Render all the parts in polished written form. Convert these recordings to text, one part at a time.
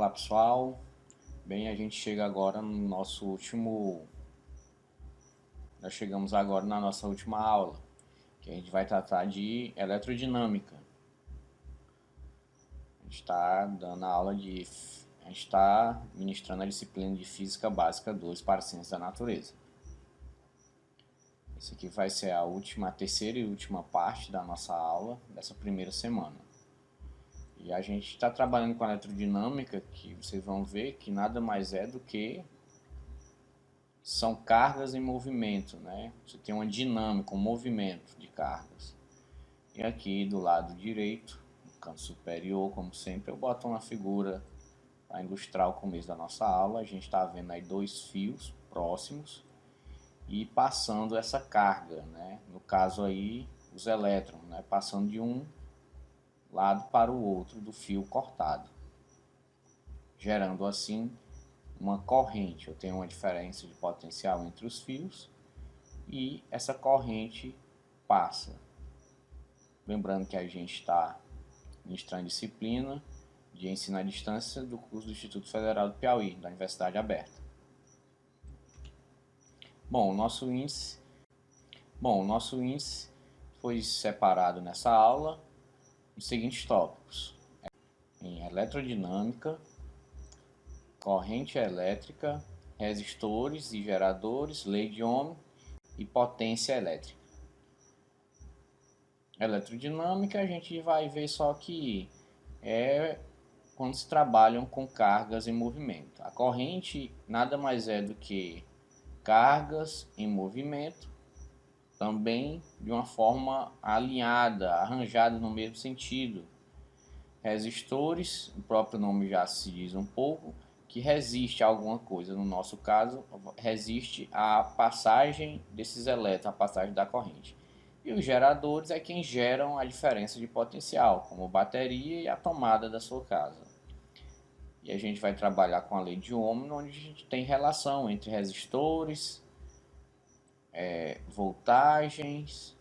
Olá pessoal, bem, a gente chega agora no nosso nós chegamos agora na nossa última aula, que a gente vai tratar de eletrodinâmica. A gente está dando a aula de, a gente está ministrando a disciplina de Física Básica 2 para Ciências da Natureza. Esse aqui vai ser a terceira e última parte da nossa aula dessa primeira semana. E a gente está trabalhando com a eletrodinâmica, que vocês vão ver que nada mais é do que são cargas em movimento, né? Você tem uma dinâmica, um movimento de cargas. E aqui do lado direito, no canto superior, como sempre, eu boto uma figura para ilustrar o começo da nossa aula. A gente está vendo aí dois fios próximos e passando essa carga, né? No caso aí, os elétrons, né? Passando de um lado para o outro do fio cortado, gerando assim uma corrente. Eu tenho uma diferença de potencial entre os fios e essa corrente passa. Lembrando que a gente está ministrando disciplina de ensino à distância do curso do Instituto Federal do Piauí, da Universidade Aberta. Bom, o nosso índice foi separado nessa aula nos seguintes tópicos: em eletrodinâmica, corrente elétrica, resistores e geradores, lei de Ohm e potência elétrica. Eletrodinâmica a gente vai ver só que é quando se trabalham com cargas em movimento. A corrente nada mais é do que cargas em movimento, também de uma forma alinhada, arranjada no mesmo sentido. Resistores, o próprio nome já se diz um pouco, que resiste a alguma coisa. No nosso caso, resiste à passagem desses elétrons, à passagem da corrente. E os geradores é quem geram a diferença de potencial, como bateria e a tomada da sua casa. E a gente vai trabalhar com a lei de Ohm, onde a gente tem relação entre resistores, voltagens,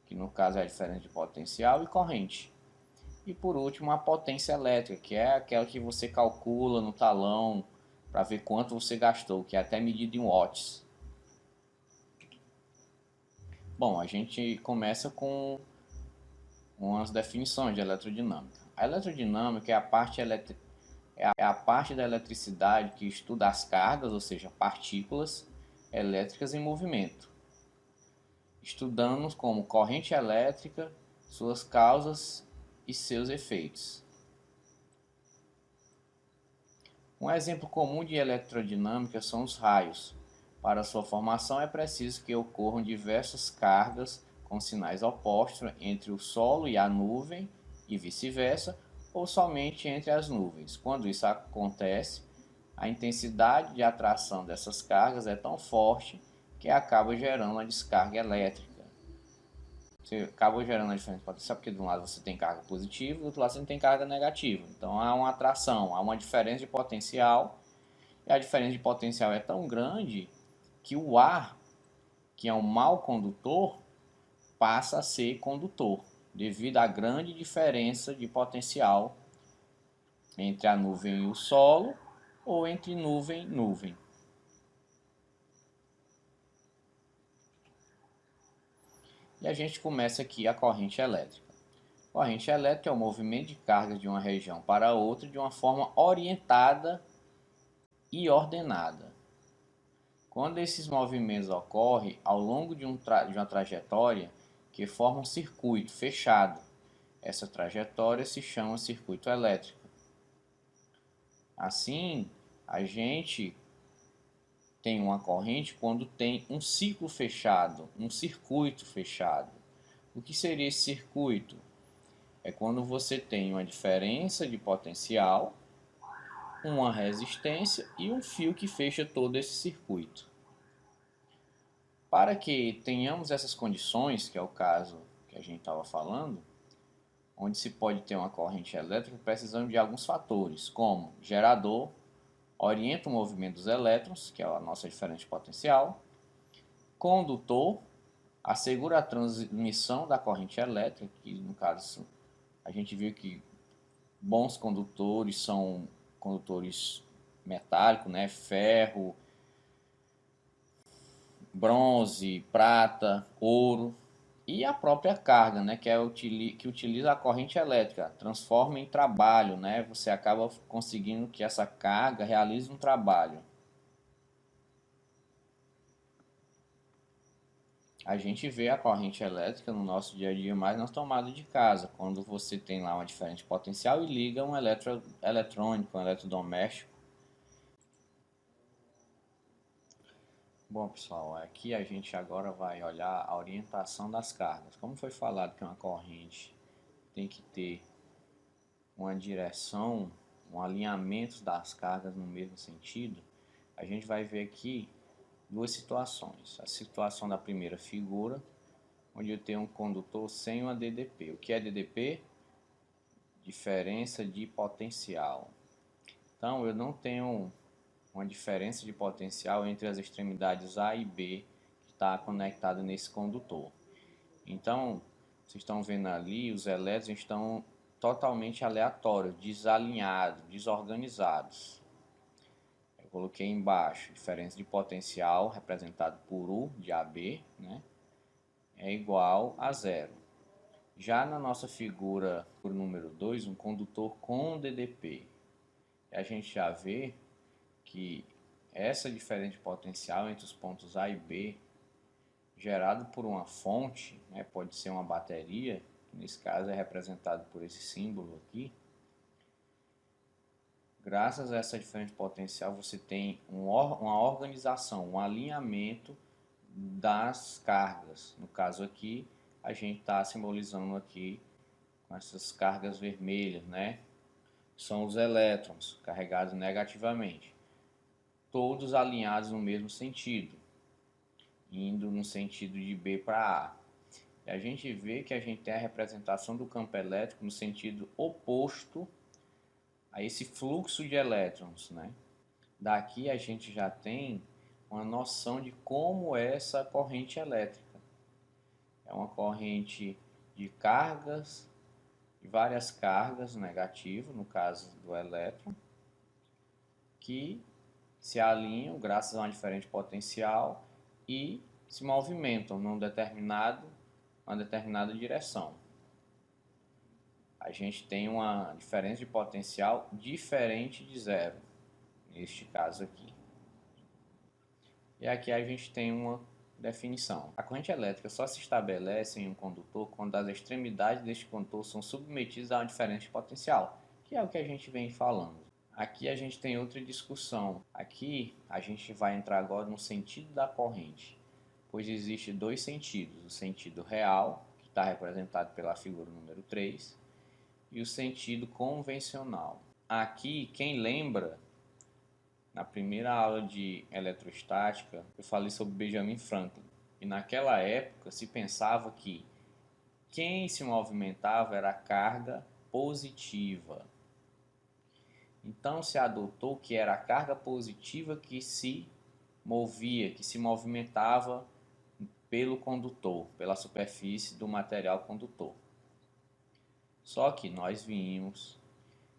que no caso é a diferença de potencial, e corrente. E por último, a potência elétrica, que é aquela que você calcula no talão para ver quanto você gastou, que é até medido em watts. Bom, a gente começa com umas definições de eletrodinâmica. A eletrodinâmica é a parte da eletricidade que estuda as cargas, ou seja, partículas elétricas em movimento. Estudamos como corrente elétrica, suas causas e seus efeitos. Um exemplo comum de eletrodinâmica são os raios. Para sua formação é preciso que ocorram diversas cargas com sinais opostos entre o solo e a nuvem e vice-versa, ou somente entre as nuvens. Quando isso acontece, a intensidade de atração dessas cargas é tão forte que acaba gerando uma descarga elétrica. Você acaba gerando a diferença potencial, porque de um lado você tem carga positiva, do outro lado você tem carga negativa. Então há uma atração, há uma diferença de potencial, e a diferença de potencial é tão grande que o ar, que é um mau condutor, passa a ser condutor, devido à grande diferença de potencial entre a nuvem e o solo, ou entre nuvem e nuvem. E a gente começa aqui a corrente elétrica. Corrente elétrica é o movimento de cargas de uma região para outra de uma forma orientada e ordenada. Quando esses movimentos ocorrem ao longo de uma trajetória que forma um circuito fechado, essa trajetória se chama circuito elétrico. Assim, a gente tem uma corrente quando tem um ciclo fechado, um circuito fechado. O que seria esse circuito? É quando você tem uma diferença de potencial, uma resistência e um fio que fecha todo esse circuito. Para que tenhamos essas condições, que é o caso que a gente estava falando, onde se pode ter uma corrente elétrica, precisamos de alguns fatores, como gerador, orienta o movimento dos elétrons, que é a nossa diferença de potencial, condutor, assegura a transmissão da corrente elétrica, que no caso a gente viu que bons condutores são condutores metálicos, né? Ferro, bronze, prata, ouro. E a própria carga, né, que utiliza a corrente elétrica, transforma em trabalho, né? Você acaba conseguindo que essa carga realize um trabalho. A gente vê a corrente elétrica no nosso dia a dia mais nas tomadas de casa, quando você tem lá uma diferente potencial e liga um eletrônico, um eletrodoméstico. Bom, pessoal, aqui a gente agora vai olhar a orientação das cargas. Como foi falado que uma corrente tem que ter uma direção, um alinhamento das cargas no mesmo sentido, a gente vai ver aqui duas situações. A situação da primeira figura, onde eu tenho um condutor sem uma DDP. O que é DDP? Diferença de potencial. Então, eu não tenho uma diferença de potencial entre as extremidades A e B que está conectada nesse condutor. Então, vocês estão vendo ali, os elétrons estão totalmente aleatórios, desalinhados, desorganizados. Eu coloquei embaixo, diferença de potencial representado por U de AB, né, é igual a zero. Já na nossa figura por número 2, um condutor com DDP, a gente já vê que essa diferença de potencial entre os pontos A e B, gerado por uma fonte, né, pode ser uma bateria, que nesse caso é representado por esse símbolo aqui. Graças a essa diferença de potencial, você tem uma organização, um alinhamento das cargas. No caso aqui, a gente está simbolizando aqui com essas cargas vermelhas, né? São os elétrons carregados negativamente, todos alinhados no mesmo sentido, indo no sentido de B para A. E a gente vê que a gente tem a representação do campo elétrico no sentido oposto a esse fluxo de elétrons, né? Daqui a gente já tem uma noção de como é essa corrente elétrica. É uma corrente de cargas, de várias cargas negativas, no caso do elétron, que se alinham graças a uma diferente potencial e se movimentam uma determinada direção. A gente tem uma diferença de potencial diferente de zero, neste caso aqui. E aqui a gente tem uma definição. A corrente elétrica só se estabelece em um condutor quando as extremidades deste condutor são submetidas a uma diferença de potencial, que é o que a gente vem falando. Aqui a gente tem outra discussão. Aqui a gente vai entrar agora no sentido da corrente, pois existe dois sentidos. O sentido real, que está representado pela figura número 3, e o sentido convencional. Aqui, quem lembra, na primeira aula de eletrostática, eu falei sobre Benjamin Franklin. E naquela época se pensava que quem se movimentava era a carga positiva. Então se adotou que era a carga positiva que se movia, que se movimentava pelo condutor, pela superfície do material condutor. Só que nós vimos,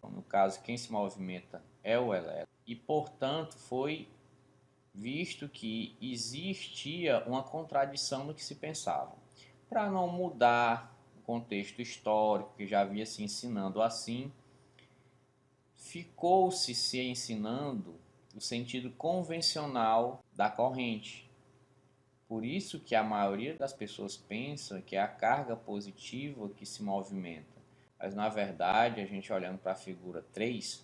no caso, quem se movimenta é o elétron, e portanto foi visto que existia uma contradição no que se pensava. Para não mudar o contexto histórico, que já havia se ensinando assim, ficou-se ensinando o sentido convencional da corrente. Por isso que a maioria das pessoas pensa que é a carga positiva que se movimenta. Mas na verdade, a gente olhando para a figura 3,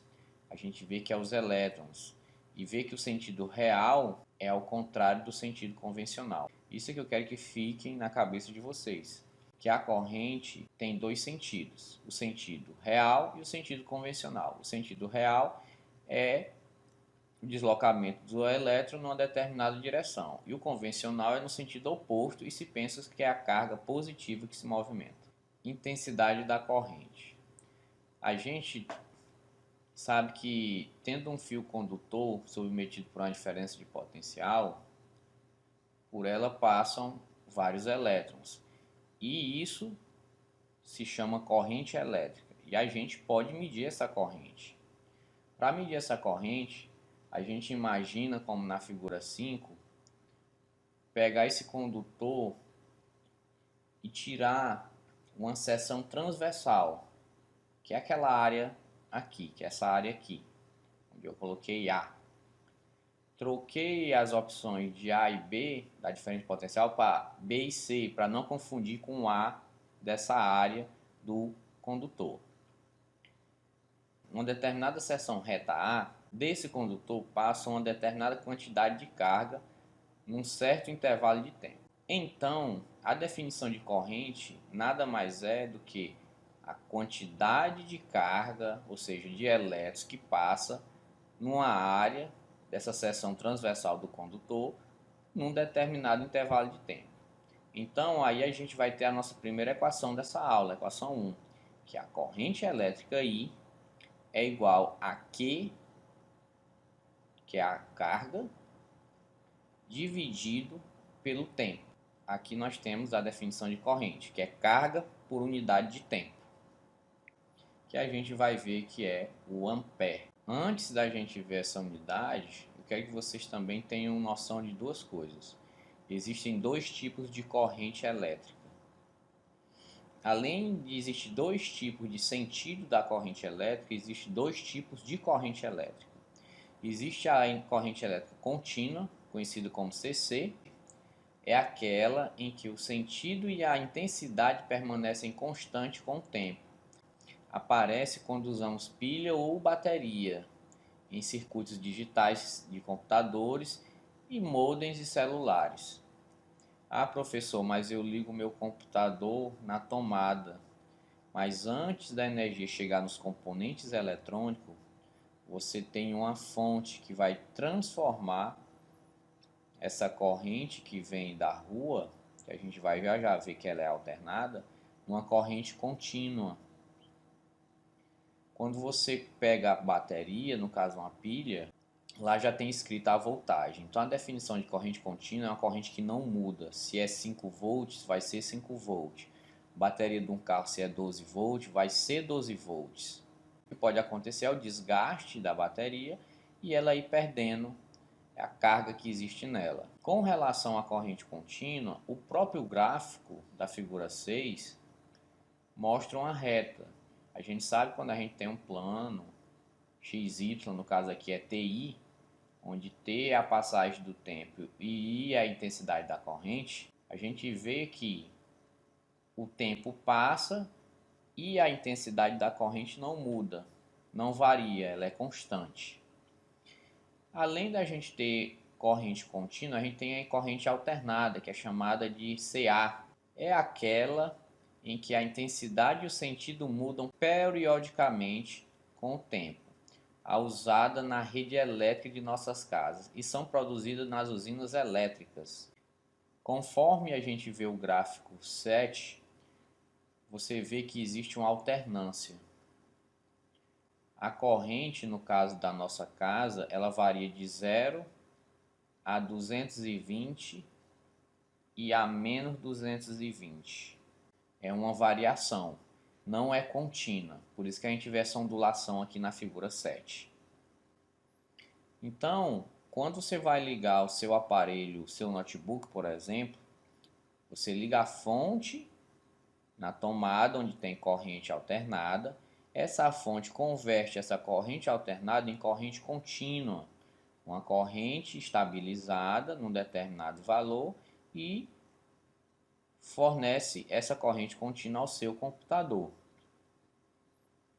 a gente vê que é os elétrons. E vê que o sentido real é ao contrário do sentido convencional. Isso é que eu quero que fiquem na cabeça de vocês. Que a corrente tem dois sentidos. O sentido real e o sentido convencional. O sentido real é o deslocamento do elétron numa determinada direção. E o convencional é no sentido oposto e se pensa que é a carga positiva que se movimenta. Intensidade da corrente. A gente sabe que, tendo um fio condutor submetido por uma diferença de potencial, por ela passam vários elétrons. E isso se chama corrente elétrica. E a gente pode medir essa corrente. Para medir essa corrente, a gente imagina, como na figura 5, pegar esse condutor e tirar uma seção transversal, que é aquela área aqui, que é essa área aqui, onde eu coloquei A. Troquei as opções de A e B, da diferente potencial, para B e C, para não confundir com o A dessa área do condutor. Uma determinada seção reta A, desse condutor passa uma determinada quantidade de carga num certo intervalo de tempo. Então, a definição de corrente nada mais é do que a quantidade de carga, ou seja, de elétrons que passa numa área dessa seção transversal do condutor num determinado intervalo de tempo. Então, aí a gente vai ter a nossa primeira equação dessa aula, a equação 1, que a corrente elétrica I é igual a Q, que é a carga, dividido pelo tempo. Aqui nós temos a definição de corrente, que é carga por unidade de tempo, que a gente vai ver que é o ampere. Antes da gente ver essa unidade, eu quero que vocês também tenham noção de duas coisas. Existem dois tipos de corrente elétrica. Além de existir dois tipos de sentido da corrente elétrica, existem dois tipos de corrente elétrica. Existe a corrente elétrica contínua, conhecida como CC, é aquela em que o sentido e a intensidade permanecem constantes com o tempo. Aparece quando usamos pilha ou bateria em circuitos digitais de computadores e modems e celulares. Ah, professor, mas eu ligo meu computador na tomada. Mas antes da energia chegar nos componentes eletrônicos, você tem uma fonte que vai transformar essa corrente que vem da rua, que a gente vai já ver que ela é alternada, numa corrente contínua. Quando você pega a bateria, no caso uma pilha, lá já tem escrita a voltagem. Então a definição de corrente contínua é uma corrente que não muda. Se é 5 volts, vai ser 5 volts. Bateria de um carro, se é 12 volts, vai ser 12 volts. O que pode acontecer é o desgaste da bateria e ela ir perdendo a carga que existe nela. Com relação à corrente contínua, o próprio gráfico da figura 6 mostra uma reta. A gente sabe quando a gente tem um plano XY, no caso aqui é TI, onde T é a passagem do tempo e I é a intensidade da corrente, a gente vê que o tempo passa e a intensidade da corrente não muda, não varia, ela é constante. Além da gente ter corrente contínua, a gente tem a corrente alternada, que é chamada de CA. É aquela em que a intensidade e o sentido mudam periodicamente com o tempo, a usada na rede elétrica de nossas casas e são produzidas nas usinas elétricas. Conforme a gente vê o gráfico 7, você vê que existe uma alternância. A corrente, no caso da nossa casa, ela varia de 0 a 220 e a menos 220. É uma variação, não é contínua. Por isso que a gente vê essa ondulação aqui na figura 7. Então, quando você vai ligar o seu aparelho, o seu notebook, por exemplo, você liga a fonte na tomada onde tem corrente alternada. Essa fonte converte essa corrente alternada em corrente contínua, uma corrente estabilizada num determinado valor e fornece essa corrente contínua ao seu computador.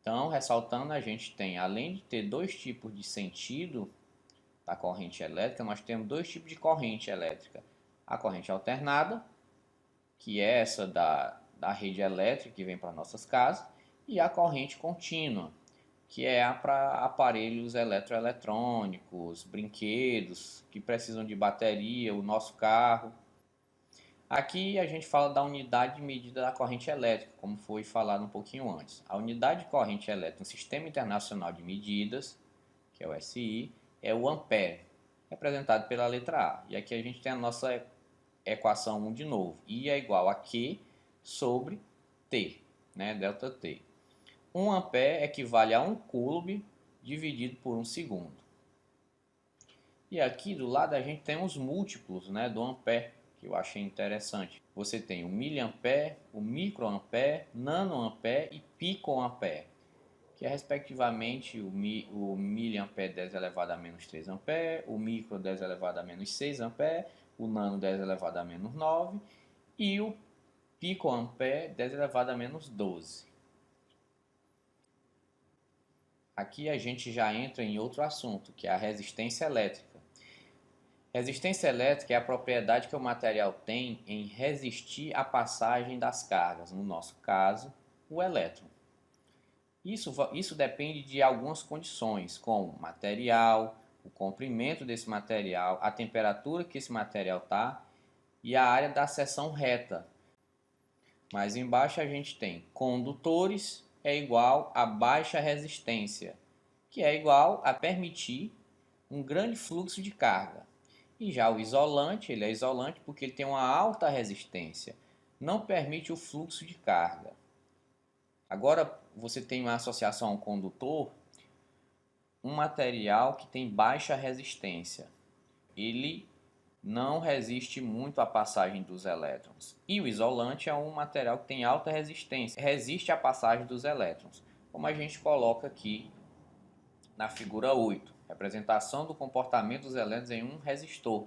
Então, ressaltando, a gente tem, além de ter dois tipos de sentido da corrente elétrica, nós temos dois tipos de corrente elétrica. A corrente alternada, que é essa da rede elétrica que vem para nossas casas, e a corrente contínua, que é para aparelhos eletroeletrônicos, brinquedos que precisam de bateria, o nosso carro. Aqui a gente fala da unidade de medida da corrente elétrica, como foi falado um pouquinho antes. A unidade de corrente elétrica no Sistema Internacional de Medidas, que é o SI, é o ampere, representado pela letra A. E aqui a gente tem a nossa equação 1 de novo. I é igual a Q sobre T, né, delta T. 1 ampere equivale a 1 coulomb dividido por 1 segundo. E aqui do lado a gente tem os múltiplos, né, do ampere, que eu achei interessante. Você tem o miliampere, o microampere, nanoampere e picoampere, que é respectivamente o miliampere 10 elevado a menos 3 ampere, o micro 10 elevado a menos 6 ampere, o nano 10 elevado a menos 9 e o picoampere 10 elevado a menos 12. Aqui a gente já entra em outro assunto, que é a resistência elétrica. Resistência elétrica é a propriedade que o material tem em resistir à passagem das cargas, no nosso caso, o elétron. Isso depende de algumas condições, como material, o comprimento desse material, a temperatura que esse material está e a área da seção reta. Mais embaixo a gente tem condutores é igual a baixa resistência, que é igual a permitir um grande fluxo de carga. E já o isolante, ele é isolante porque ele tem uma alta resistência, não permite o fluxo de carga. Agora você tem uma associação ao condutor, um material que tem baixa resistência. Ele não resiste muito à passagem dos elétrons. E o isolante é um material que tem alta resistência, resiste à passagem dos elétrons, como a gente coloca aqui na figura 8, representação do comportamento dos elétrons em um resistor.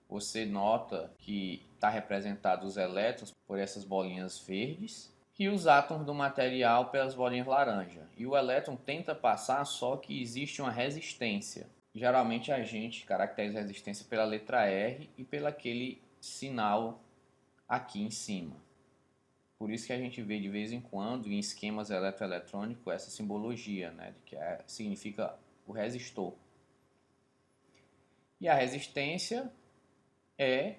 Você nota que está representado os elétrons por essas bolinhas verdes e os átomos do material pelas bolinhas laranja. E o elétron tenta passar, só que existe uma resistência. Geralmente a gente caracteriza a resistência pela letra R e pelo aquele sinal aqui em cima. Por isso que a gente vê de vez em quando em esquemas eletroeletrônicos essa simbologia, né, que significa o resistor. E a resistência é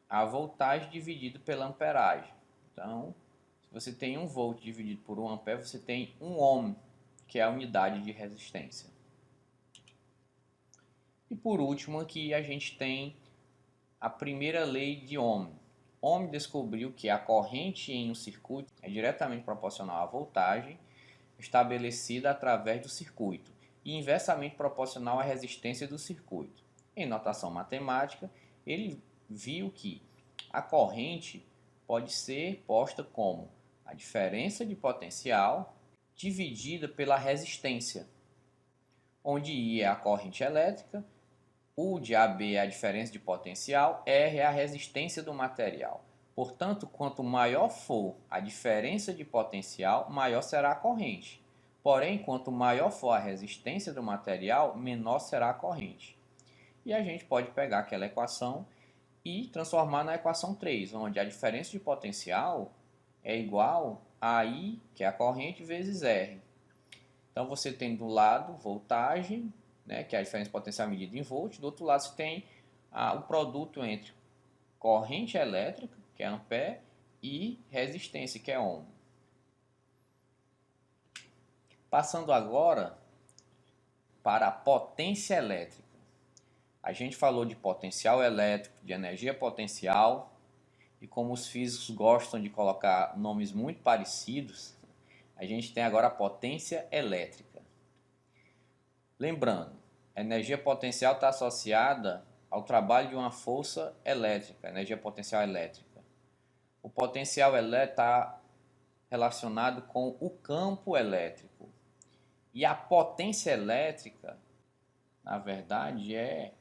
a voltagem dividida pela amperagem. Então, se você tem 1 volt dividido por 1 ampere, você tem 1 ohm, que é a unidade de resistência. E por último aqui a gente tem a primeira lei de Ohm. Ohm descobriu que a corrente em um circuito é diretamente proporcional à voltagem estabelecida através do circuito e inversamente proporcional à resistência do circuito. Em notação matemática, ele viu que a corrente pode ser posta como a diferença de potencial dividida pela resistência, onde I é a corrente elétrica, U de AB é a diferença de potencial, R é a resistência do material. Portanto, quanto maior for a diferença de potencial, maior será a corrente. Porém, quanto maior for a resistência do material, menor será a corrente. E a gente pode pegar aquela equação e transformar na equação 3, onde a diferença de potencial é igual a I, que é a corrente, vezes R. Então você tem do lado voltagem, né, que é a diferença de potencial medida em volt. Do outro lado você tem o produto entre corrente elétrica, que é ampere, e resistência, que é ohm. Passando agora para a potência elétrica. A gente falou de potencial elétrico, de energia potencial, e como os físicos gostam de colocar nomes muito parecidos, a gente tem agora a potência elétrica. Lembrando, a energia potencial está associada ao trabalho de uma força elétrica, energia potencial elétrica. O potencial elétrico está relacionado com o campo elétrico. E a potência elétrica, na verdade, é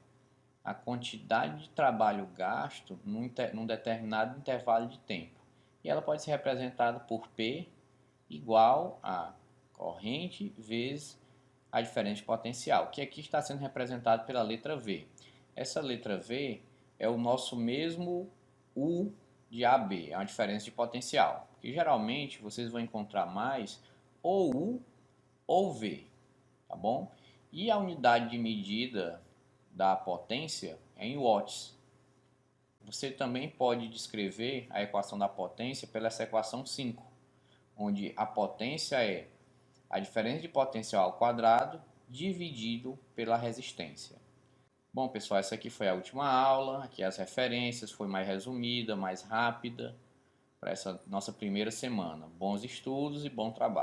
a quantidade de trabalho gasto num determinado intervalo de tempo. E ela pode ser representada por P igual a corrente vezes a diferença de potencial, que aqui está sendo representado pela letra V. Essa letra V é o nosso mesmo U de AB, é uma diferença de potencial, que geralmente vocês vão encontrar mais ou U ou V, tá bom? E a unidade de medida da potência é em watts. Você também pode descrever a equação da potência pela essa equação 5, onde a potência é a diferença de potencial ao quadrado dividido pela resistência. Bom, pessoal, essa aqui foi a última aula. Aqui as referências, foi mais resumida, mais rápida para essa nossa primeira semana. Bons estudos e bom trabalho.